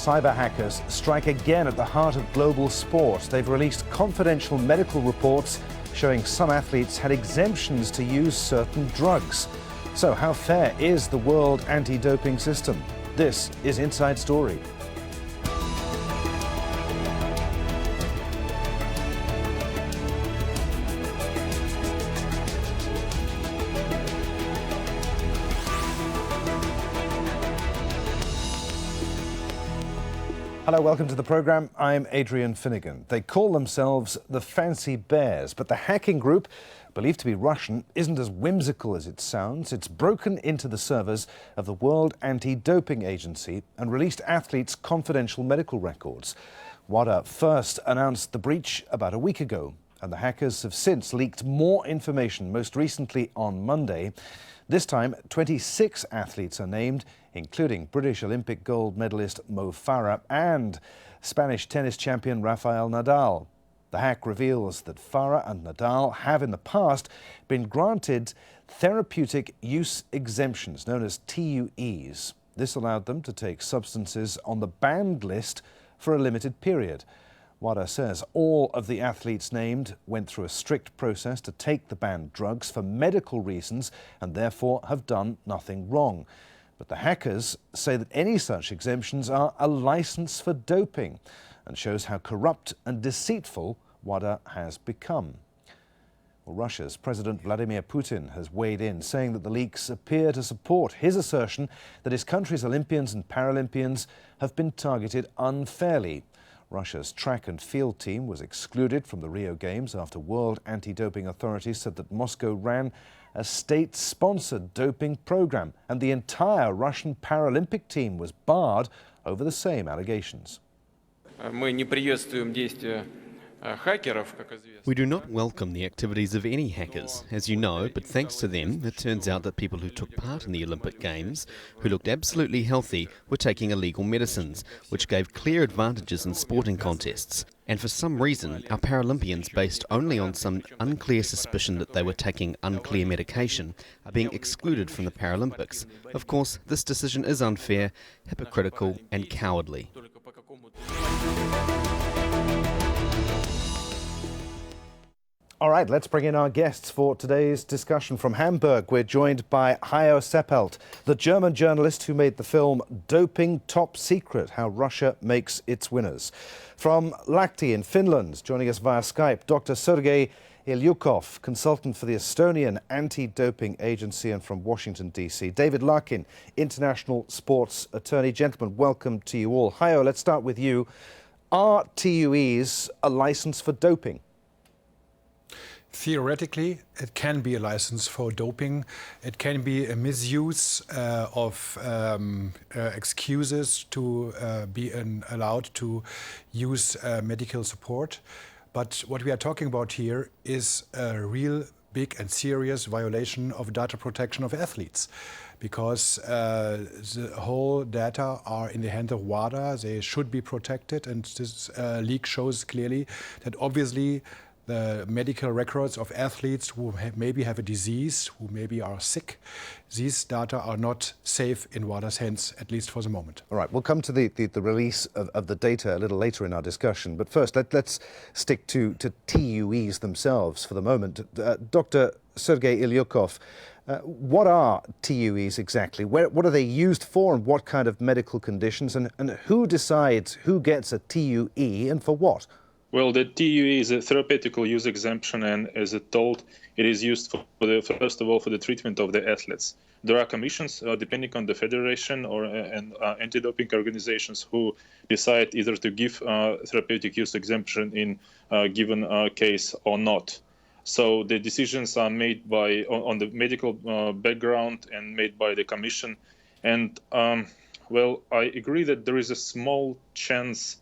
cyber hackers strike again at the heart of global sport. They've released confidential medical reports showing some athletes had exemptions to use certain drugs. So how fair is the world anti-doping system? This is Inside Story. Hello, welcome to the programme. I'm Adrian Finighan. They call themselves the Fancy Bears, but the hacking group, believed to be Russian, isn't as whimsical as it sounds. It's broken into the servers of the World Anti-Doping Agency and released athletes' confidential medical records. WADA first announced the breach about a week ago, and the hackers have since leaked more information, most recently on Monday. This time, 26 athletes are named, including British Olympic gold medalist Mo Farah and Spanish tennis champion Rafael Nadal. The hack reveals that Farah and Nadal have in the past been granted therapeutic use exemptions, known as TUEs. This allowed them to take substances on the banned list for a limited period. WADA says all of the athletes named went through a strict process to take the banned drugs for medical reasons and therefore have done nothing wrong. But the hackers say that any such exemptions are a license for doping and shows how corrupt and deceitful WADA has become. Well, Russia's President Vladimir Putin has weighed in, saying that the leaks appear to support his assertion that his country's Olympians and Paralympians have been targeted unfairly. Russia's track and field team was excluded from the Rio Games after world anti-doping authorities said that Moscow ran a state-sponsored doping program, and the entire Russian Paralympic team was barred over the same allegations. We do not welcome the activities of any hackers, as you know, but thanks to them, it turns out that people who took part in the Olympic Games, who looked absolutely healthy, were taking illegal medicines, which gave clear advantages in sporting contests. And for some reason, our Paralympians, based only on some unclear suspicion that they were taking unclear medication, are being excluded from the Paralympics. Of course, this decision is unfair, hypocritical and cowardly. All right, let's bring in our guests for today's discussion. From Hamburg, we're joined by Hajo Seppelt, the German journalist who made the film Doping Top Secret, How Russia Makes Its Winners. From Lahti in Finland, joining us via Skype, Dr. Sergei Iljukov, consultant for the Estonian Anti-Doping Agency, and from Washington, D.C., David Larkin, international sports attorney. Gentlemen, welcome to you all. Hajo, let's start with you. Are TUEs a license for doping? Theoretically, it can be a license for doping. It can be a misuse of excuses to be allowed to use medical support. But what we are talking about here is a real big and serious violation of data protection of athletes, because the whole data are in the hands of WADA. They should be protected, and this leak shows clearly that obviously the medical records of athletes who maybe have a disease, who maybe are sick, these data are not safe in WADA's hands, at least for the moment. All right, we'll come to the release of the data a little later in our discussion. But first, let's stick to TUEs themselves for the moment. Dr. Sergei Iljukov, what are TUEs exactly? What are they used for, and what kind of medical conditions? And who decides who gets a TUE and for what? Well, the TUE is a therapeutic use exemption, and as it told, it is used first of all for the treatment of the athletes. There are commissions, depending on the federation and anti-doping organizations, who decide either to give therapeutic use exemption in a given case or not. So the decisions are made on the medical background and made by the commission. And well, I agree that there is a small chance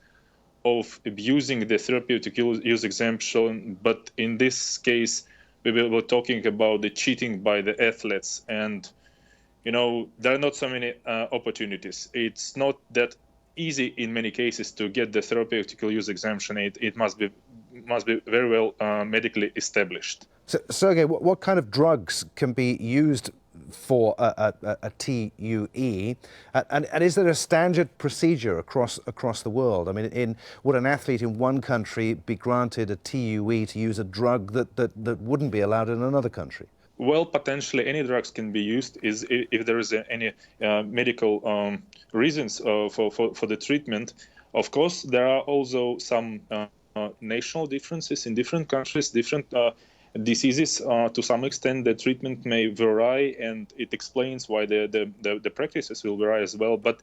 of abusing the therapeutic use exemption, but in this case, we were talking about the cheating by the athletes, and there are not so many opportunities. It's not that easy in many cases to get the therapeutic use exemption. It must be very well medically established. So, Sergei, what kind of drugs can be used for a TUE, and is there a standard procedure across the world? I mean, would an athlete in one country be granted a TUE to use a drug that wouldn't be allowed in another country? Well, potentially any drugs can be used if there is any medical reasons for the treatment. Of course, there are also some national differences in different countries, different diseases. To some extent, the treatment may vary, and it explains why the practices will vary as well. But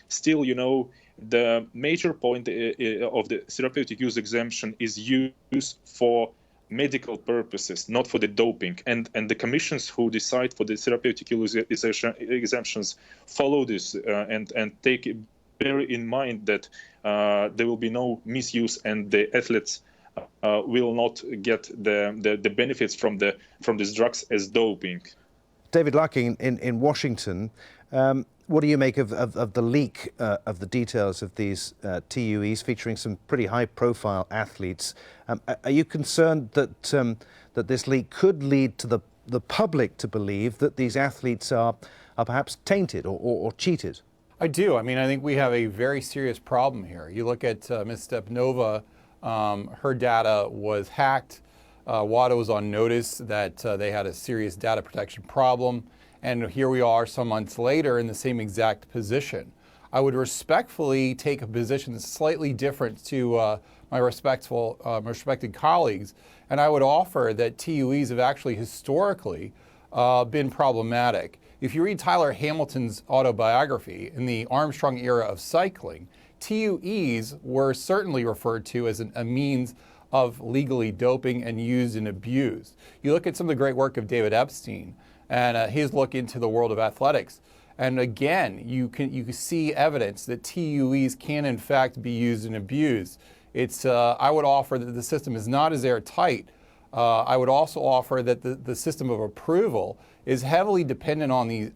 still, the major point of the therapeutic use exemption is used for medical purposes, not for the doping. And the commissions who decide for the therapeutic use exemptions follow this and bear in mind that there will be no misuse and the athletes will not get the benefits from these drugs as doping. David Larkin in Washington, what do you make of the leak of the details of these TUEs featuring some pretty high-profile athletes? Are you concerned that this leak could lead to the public to believe that these athletes are perhaps tainted or cheated? I do. I mean, I think we have a very serious problem here. You look at Ms. Stepnova, her data was hacked. WADA was on notice that they had a serious data protection problem. And here we are some months later in the same exact position. I would respectfully take a position that's slightly different to my respected colleagues. And I would offer that TUEs have actually historically been problematic. If you read Tyler Hamilton's autobiography, in the Armstrong era of cycling, TUEs were certainly referred to as a means of legally doping and used and abused. You look at some of the great work of David Epstein and his look into the world of athletics. And again, you can see evidence that TUEs can in fact be used and abused. I would offer that the system is not as airtight. I would also offer that the system of approval is heavily dependent on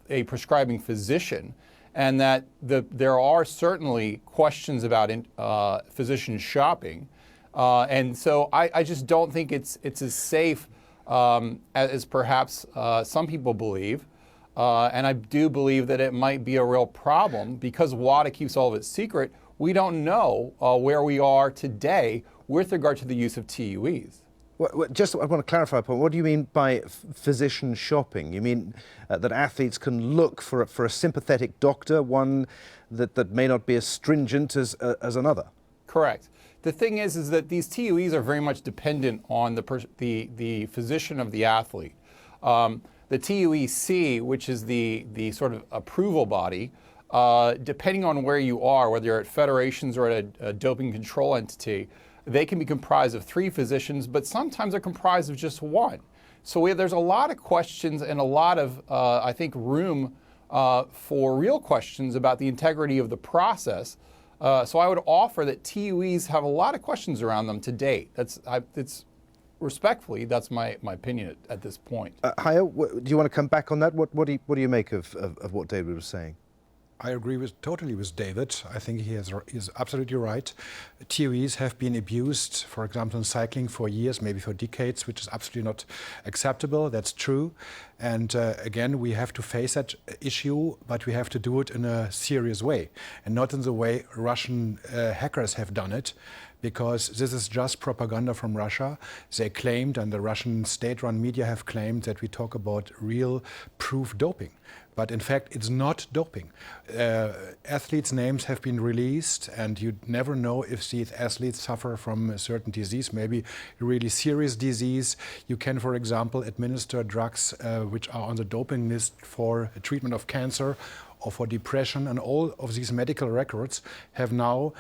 a prescribing physician, and that there are certainly questions about physician shopping. And so I just don't think it's as safe as perhaps some people believe. And I do believe that it might be a real problem because WADA keeps all of it secret. We don't know where we are today with regard to the use of TUEs. Well, just I want to clarify a point. What do you mean by physician shopping? You mean that athletes can look for a sympathetic doctor, one that may not be as stringent as another? Correct. The thing is that these TUEs are very much dependent on the physician of the athlete. The TUEC, which is the sort of approval body, depending on where you are, whether you're at federations or at a doping control entity, they can be comprised of 3 physicians, but sometimes they're comprised of just 1. So there's a lot of questions and a lot of, I think, room for real questions about the integrity of the process. So I would offer that TUEs have a lot of questions around them to date. Respectfully, that's my opinion at this point. Hajo, do you want to come back on that? What do you make of what David was saying? I agree totally with David. I think he is absolutely right. TUEs have been abused, for example, in cycling for years, maybe for decades, which is absolutely not acceptable. That's true. And again, we have to face that issue, but we have to do it in a serious way and not in the way Russian hackers have done it, because this is just propaganda from Russia. They claimed, and the Russian state-run media have claimed, that we talk about real proof doping. But in fact, it's not doping. Athletes' names have been released, and you never know if these athletes suffer from a certain disease, maybe a really serious disease. You can, for example, administer drugs which are on the doping list for treatment of cancer or for depression, and all of these medical records have now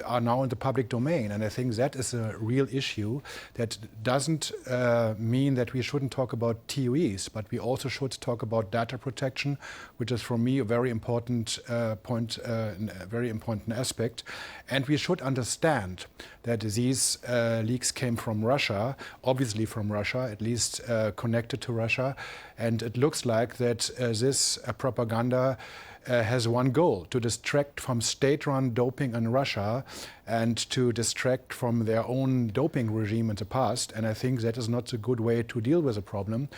are now in the public domain. And I think that is a real issue that doesn't mean that we shouldn't talk about TUEs, but we also should talk about data protection, which is for me a very important point, a very important aspect. And we should understand that these leaks came from Russia, obviously from Russia, at least connected to Russia. And it looks like that this propaganda has one goal: to distract from state-run doping in Russia and to distract from their own doping regime in the past. And I think that is not a good way to deal with a problem.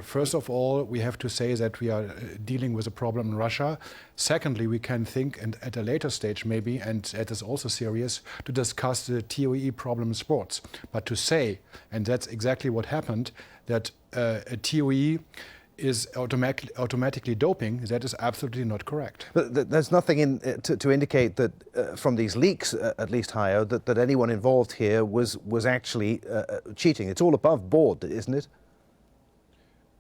First of all, we have to say that we are dealing with a problem in Russia. Secondly, we can think, and at a later stage maybe, and that is also serious, to discuss the TOE problem in sports. But to say, and that's exactly what happened, that a TOE is automatically doping, that is absolutely not correct. But there's nothing to indicate that from these leaks, at least, Hajo, that anyone involved here was actually cheating. It's all above board, isn't it?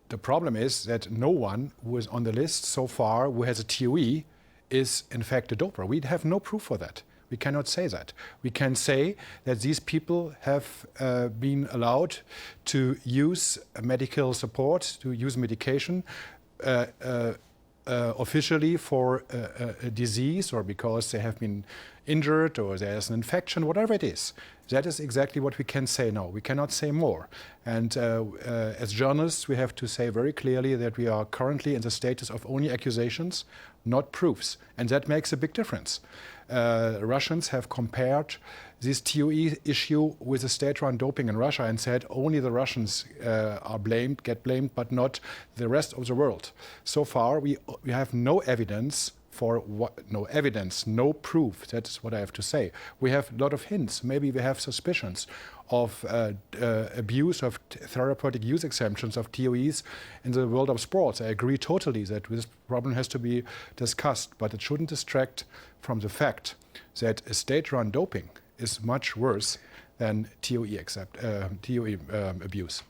The problem is that no one who is on the list so far who has a TOE is in fact a doper. We have no proof for that. We cannot say that. We can say that these people have been allowed to use medical support, to use medication officially for a disease, or because they have been injured or there's an infection, whatever it is. That is exactly what we can say now. We cannot say more. And as journalists, we have to say very clearly that we are currently in the status of only accusations, not proofs. And that makes a big difference. Russians have compared this TOE issue with the state-run doping in Russia and said only the Russians get blamed, but not the rest of the world. So far, we have no evidence no proof. That's what I have to say. We have a lot of hints. Maybe we have suspicions of abuse of therapeutic use exemptions of TOEs in the world of sports. I agree totally that this problem has to be discussed, but it shouldn't distract from the fact that a state-run doping is much worse than TOE abuse.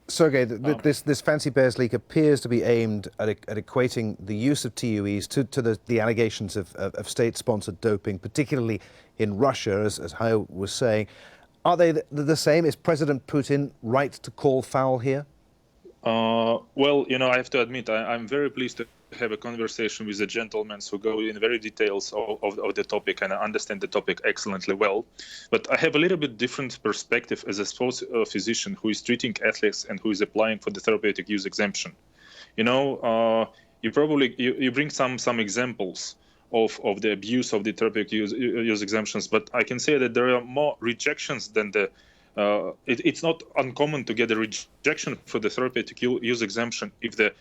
Sergei, this Fancy Bears leak appears to be aimed at equating the use of TOEs to the allegations of state-sponsored doping, particularly in Russia, as Hajo was saying. Are they the same? Is President Putin right to call foul here? Well, I have to admit, I'm very pleased to have a conversation with the gentlemen who go in very details of the topic and understand the topic excellently well. But I have a little bit different perspective as a sports physician who is treating athletes and who is applying for the therapeutic use exemption. You bring some examples of the abuse of the therapeutic use exemptions, but I can say that there are more rejections than it's not uncommon to get a rejection for the therapeutic use exemption if the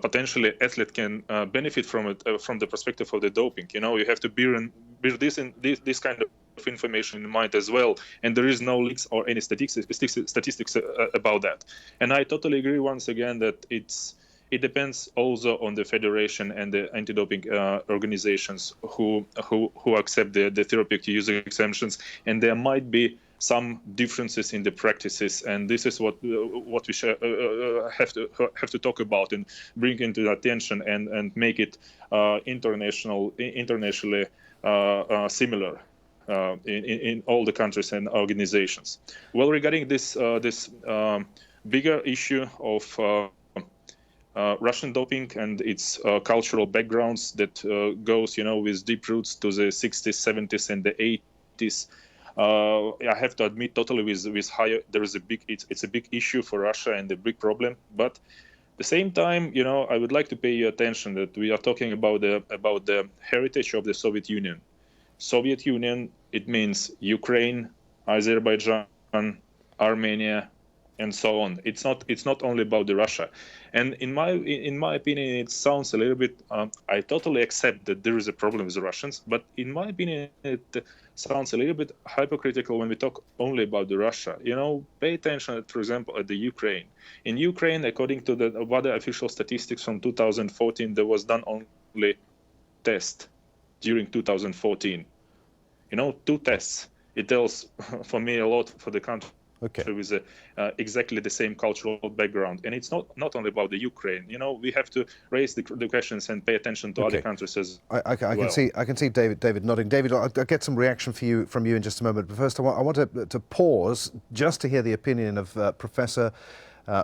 potentially athlete can benefit from it from the perspective of the doping. You have to bear this kind of information in mind as well. And there is no leaks or any statistics about that. And I totally agree once again that it depends also on the federation and the anti-doping organizations who accept the therapeutic use exemptions, and there might be some differences in the practices, and this is what we have to talk about and bring into attention and make it internationally similar in all the countries and organizations. Well, regarding this bigger issue of Russian doping and its cultural backgrounds that goes, with deep roots to the 60s, 70s, and the 80s. I have to admit totally with Hajo, there is it's a big issue for Russia and a big problem. But at the same time, I would like to pay your attention that we are talking about the heritage of the Soviet Union. Soviet Union, it means Ukraine, Azerbaijan, Armenia, and so on. It's not only about the Russia. And in my opinion, it sounds a little bit. I totally accept that there is a problem with the Russians, but in my opinion, it sounds a little bit hypocritical when we talk only about the Russia. Pay attention, for example, at the Ukraine. In Ukraine, according to the WADA official statistics from 2014, there was done only test during 2014. 2 tests. It tells for me a lot for the country. Okay. With exactly the same cultural background, and it's not only about the Ukraine. We have to raise the questions and pay attention to other countries as well. I can see David nodding. David, I'll get some reaction from you in just a moment. But first, I want to pause just to hear the opinion of Professor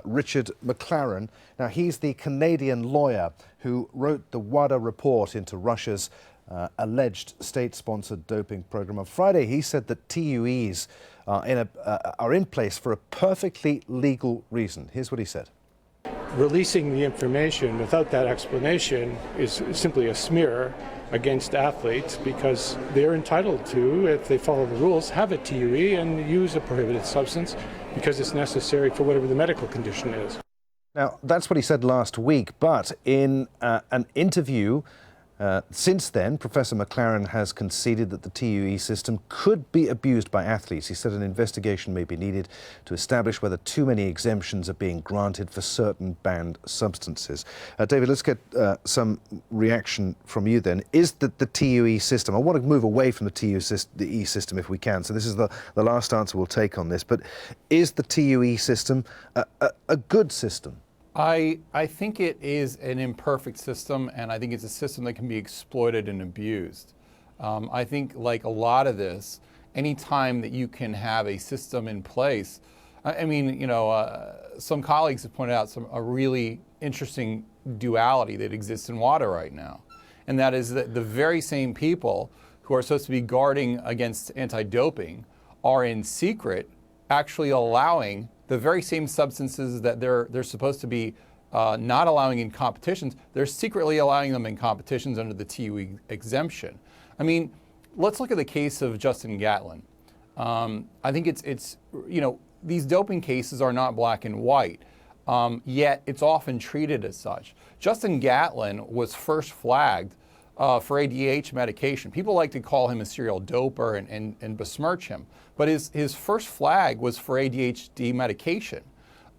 Richard McLaren. Now, he's the Canadian lawyer who wrote the WADA report into Russia's alleged state-sponsored doping program. On Friday, he said that TOEs are in place for a perfectly legal reason. Here's what he said. releasing the information without that explanation is simply a smear against athletes, because they're entitled to, if they follow the rules, have a TUE and use a prohibited substance because it's necessary for whatever the medical condition is. Now, that's what he said last week, but in an interview since then, Professor McLaren has conceded that the TUE system could be abused by athletes. He said an investigation may be needed to establish whether too many exemptions are being granted for certain banned substances. David, let's get some reaction from you then. Is that the TUE system, I want to move away from the TUE system if we can, so this is the last answer we'll take on this, but is the TUE system a good system? I think it is an imperfect system, and I think it's a system that can be exploited and abused. I think, like a lot of this, any time that you can have a system in place, I mean, you know, some colleagues have pointed out a really interesting duality that exists in WADA right now, and that is that the very same people who are supposed to be guarding against anti-doping are in secret actually allowing the very same substances that they're supposed to be not allowing in competitions, they're secretly allowing them in competitions under the TUE exemption. I mean, let's look at the case of Justin Gatlin. I think it's you know, these doping cases are not black and white, yet it's often treated as such. Justin Gatlin was first flagged for ADHD medication. People like to call him a serial doper and besmirch him, but his first flag was for ADHD medication.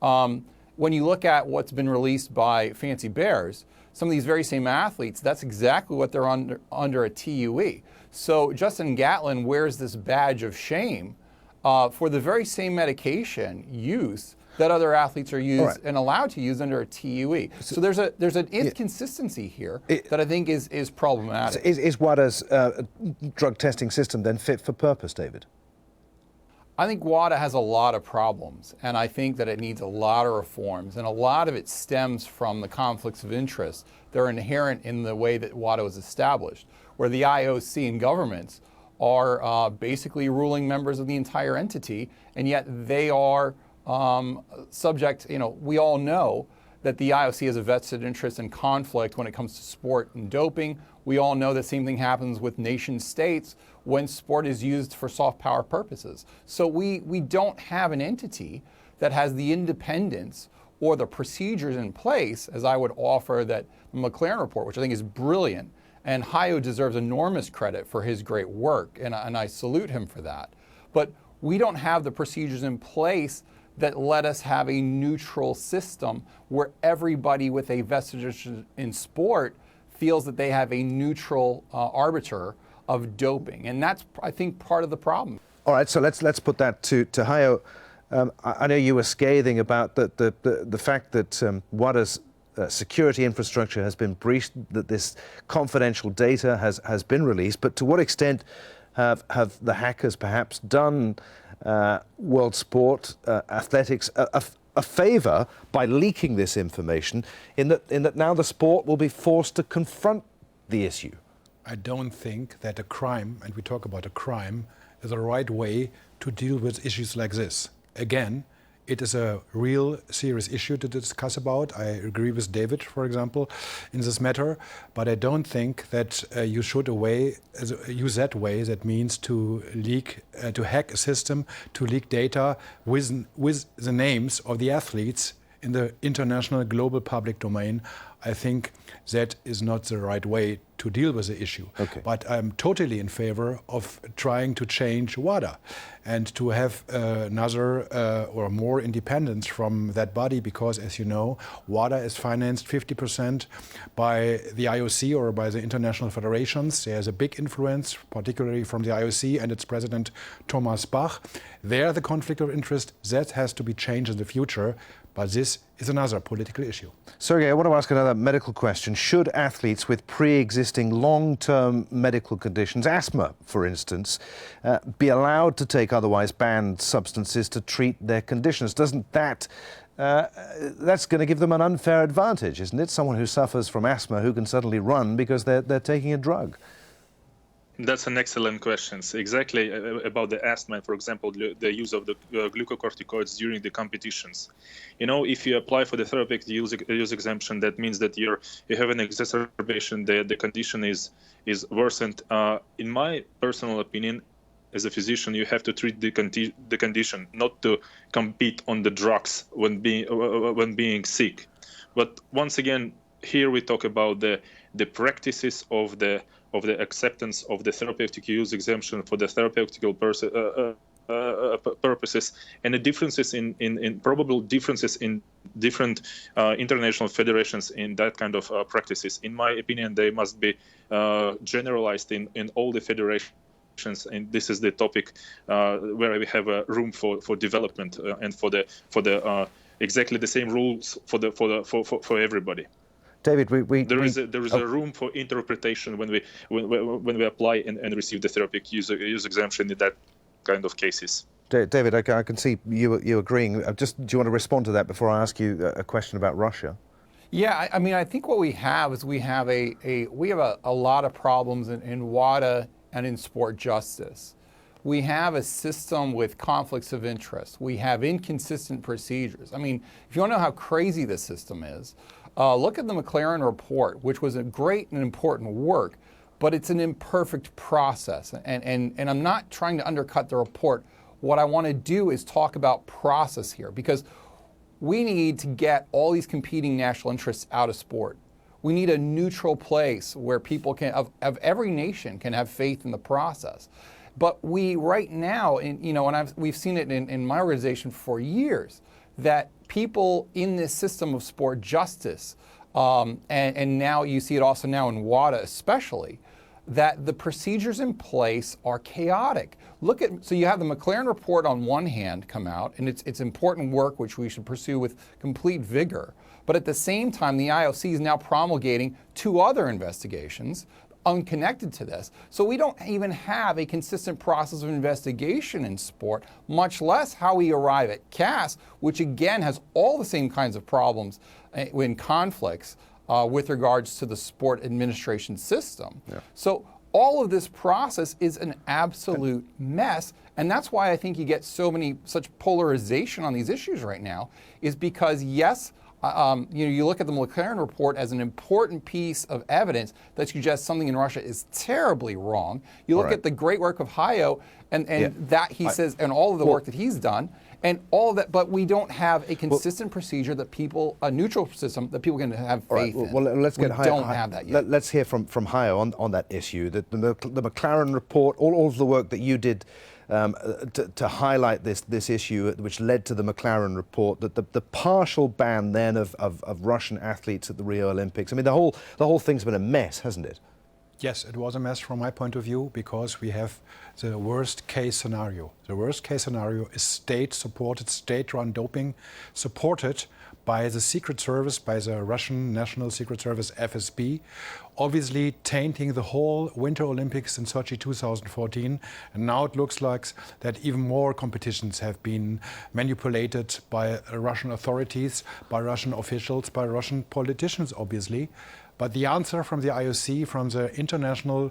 When you look at what's been released by Fancy Bears, some of these very same athletes, that's exactly what they're under a TUE. So Justin Gatlin wears this badge of shame for the very same medication use that other athletes are used and allowed to use under a TUE. So there's an inconsistency here that I think is problematic. Is WADA's drug testing system then fit for purpose, David? I think WADA has a lot of problems, and I think that it needs a lot of reforms, and a lot of it stems from the conflicts of interest that are inherent in the way that WADA was established, where the IOC and governments are basically ruling members of the entire entity, and yet they are subject, you know, we all know that the IOC has a vested interest in conflict when it comes to sport and doping. We all know the same thing happens with nation states when sport is used for soft power purposes. So we don't have an entity that has the independence or the procedures in place, as I would offer that McLaren report, which I think is brilliant, and Hajo deserves enormous credit for his great work, and I salute him for that. But we don't have the procedures in place that let us have a neutral system where everybody with a vested interest in sport feels that they have a neutral arbiter of doping. And that's, I think, part of the problem. All right, so let's put that to Hajo. I know you were scathing about the fact that WADA's security infrastructure has been breached, that this confidential data has been released, but to what extent have the hackers perhaps done world sport, athletics, a favour by leaking this information in that now the sport will be forced to confront the issue? I don't think that a crime, and we talk about a crime, is the right way to deal with issues like this. Again, it is a real serious issue to discuss about. I agree with David, for example, in this matter, but I don't think that you should use that way. That means to leak, to hack a system, to leak data with the names of the athletes in the international global public domain. I think that is not the right way to deal with the issue. Okay. But I'm totally in favor of trying to change WADA and to have another or more independence from that body, because, as you know, WADA is financed 50% by the IOC or by the international federations. There's a big influence, particularly from the IOC and its president, Thomas Bach. There, the conflict of interest, that has to be changed in the future. But this is another political issue. Sergei, I want to ask another medical question. Should athletes with pre-existing long-term medical conditions, asthma for instance, be allowed to take otherwise banned substances to treat their conditions? Doesn't that, that's going to give them an unfair advantage, isn't it? Someone who suffers from asthma who can suddenly run because they're taking a drug. That's an excellent question. Exactly about the asthma, for example, the use of the glucocorticoids during the competitions. You know, if you apply for the therapeutic use exemption, that means that you have an exacerbation, the condition is worsened. In my personal opinion, as a physician, you have to treat the condition, not to compete on the drugs when being sick. But once again, here we talk about the practices of the acceptance of the therapeutic use exemption for the therapeutical purposes, and the differences in probable differences in different international federations in that kind of practices. In my opinion, they must be generalized in all the federations. And this is the topic where we have a room for development and for the exactly the same rules for everybody. David, there is a room for interpretation when we apply and receive the therapeutic use exemption in that kind of cases. David, I can see you agreeing. Do you want to respond to that before I ask you a question about Russia? Yeah, I mean, I think what we have is we have a lot of problems in WADA and in sport justice. We have a system with conflicts of interest. We have inconsistent procedures. I mean, if you want to know how crazy this system is, look at the McLaren report, which was a great and important work, but it's an imperfect process. And I'm not trying to undercut the report. What I want to do is talk about process here, because we need to get all these competing national interests out of sport. We need a neutral place where people can, of every nation, can have faith in the process. But we right now, we've seen it in my organization for years, that people in this system of sport justice, and now you see it also now in WADA especially, that the procedures in place are chaotic. So you have the McLaren report on one hand come out, and it's important work which we should pursue with complete vigor. But at the same time, the IOC is now promulgating 2 other investigations unconnected to this. So we don't even have a consistent process of investigation in sport, much less how we arrive at CAS, which again has all the same kinds of problems in conflicts with regards to the sport administration system. Yeah. So all of this process is an absolute mess, and that's why I think you get such polarization on these issues right now, is because yes, you look at the McLaren report as an important piece of evidence that suggests something in Russia is terribly wrong. You look at the great work of Hajo and that he says, and all of the work that he's done, and all of that, but we don't have a consistent procedure that people, a neutral system that people can have faith in. Well, let's get we don't have that yet. Let's hear from Hajo on that issue. The McLaren report, all of the work that you did to highlight this issue, which led to the McLaren report, that the partial ban then of Russian athletes at the Rio Olympics. I mean, the whole thing's been a mess, hasn't it? Yes, it was a mess from my point of view, because we have the worst case scenario. The worst case scenario is state-supported, state-run doping, supported by the Secret Service, by the Russian National Secret Service, FSB, obviously tainting the whole Winter Olympics in Sochi 2014. And now it looks like that even more competitions have been manipulated by Russian authorities, by Russian officials, by Russian politicians, obviously. But the answer from the IOC, from the international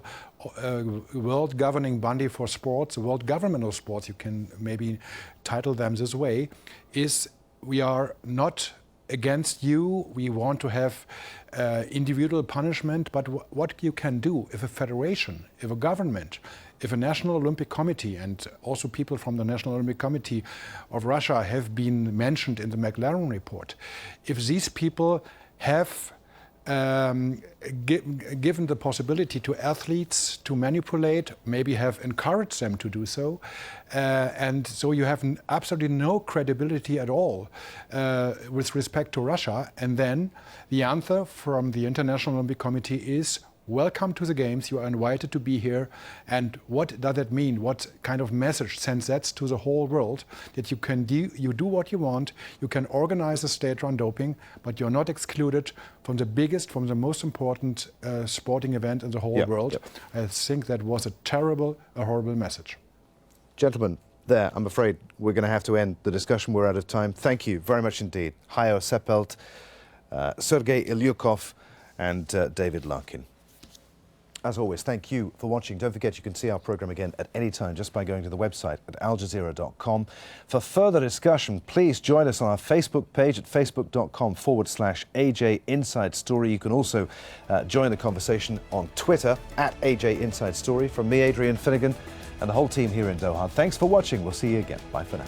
world governing body for sports, the world government of sports, you can maybe title them this way, is we are not against you. We want to have individual punishment, but what you can do if a federation, if a government, if a National Olympic Committee, and also people from the National Olympic Committee of Russia have been mentioned in the McLaren report, if these people have given the possibility to athletes to manipulate, maybe have encouraged them to do so, and so you have absolutely no credibility at all with respect to Russia. And then the answer from the International Olympic Committee is, welcome to the Games, you are invited to be here. And what does that mean? What kind of message sends that to the whole world? That you can do what you want, you can organize a state-run doping, but you're not excluded from the most important sporting event in the whole world. Yep. I think that was a horrible message. Gentlemen, I'm afraid we're going to have to end the discussion. We're out of time. Thank you very much indeed. Hajo Seppelt, Sergei Iljukov, and David Larkin. As always, thank you for watching. Don't forget you can see our programme again at any time just by going to the website at aljazeera.com. For further discussion, please join us on our Facebook page at facebook.com/AJ Inside Story. You can also join the conversation on Twitter at AJ Inside Story. From me, Adrian Finighan, and the whole team here in Doha, thanks for watching. We'll see you again. Bye for now.